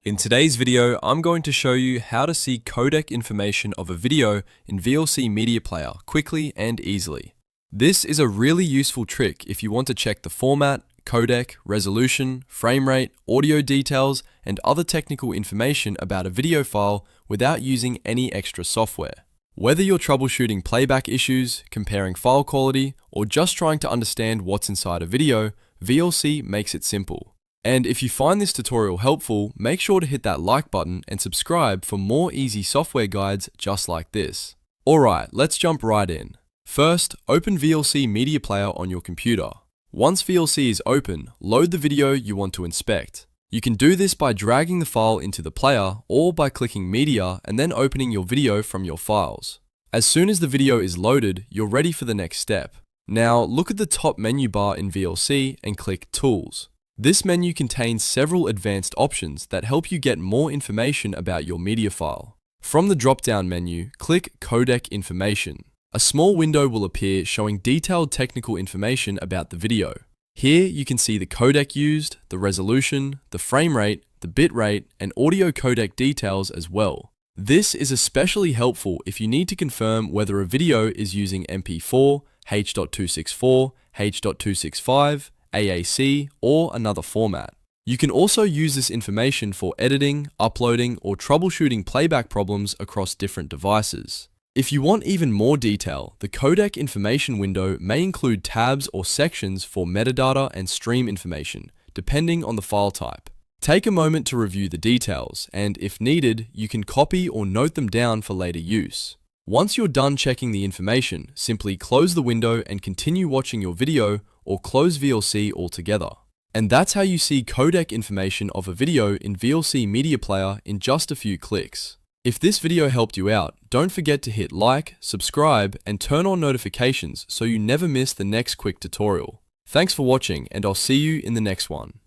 In today's video, I'm going to show you how to see codec information of a video in VLC Media Player quickly and easily. This is a really useful trick if you want to check the format, codec, resolution, frame rate, audio details, and other technical information about a video file without using any extra software. Whether you're troubleshooting playback issues, comparing file quality, or just trying to understand what's inside a video, VLC makes it simple. And if you find this tutorial helpful, make sure to hit that like button and subscribe for more easy software guides just like this. Alright, let's jump right in. First, open VLC Media Player on your computer. Once VLC is open, load the video you want to inspect. You can do this by dragging the file into the player or by clicking Media and then opening your video from your files. As soon as the video is loaded, you're ready for the next step. Now, look at the top menu bar in VLC and click Tools. This menu contains several advanced options that help you get more information about your media file. From the drop-down menu, click Codec Information. A small window will appear showing detailed technical information about the video. Here you can see the codec used, the resolution, the frame rate, the bitrate, and audio codec details as well. This is especially helpful if you need to confirm whether a video is using MP4, H.264, H.265, AAC, or another format. You can also use this information for editing, uploading, or troubleshooting playback problems across different devices. If you want even more detail, the codec information window may include tabs or sections for metadata and stream information, depending on the file type. Take a moment to review the details, and if needed, you can copy or note them down for later use. Once you're done checking the information, simply close the window and continue watching your video, or close VLC altogether. And that's how you see codec information of a video in VLC Media Player in just a few clicks. If this video helped you out, don't forget to hit like, subscribe, and turn on notifications so you never miss the next quick tutorial. Thanks for watching, and I'll see you in the next one.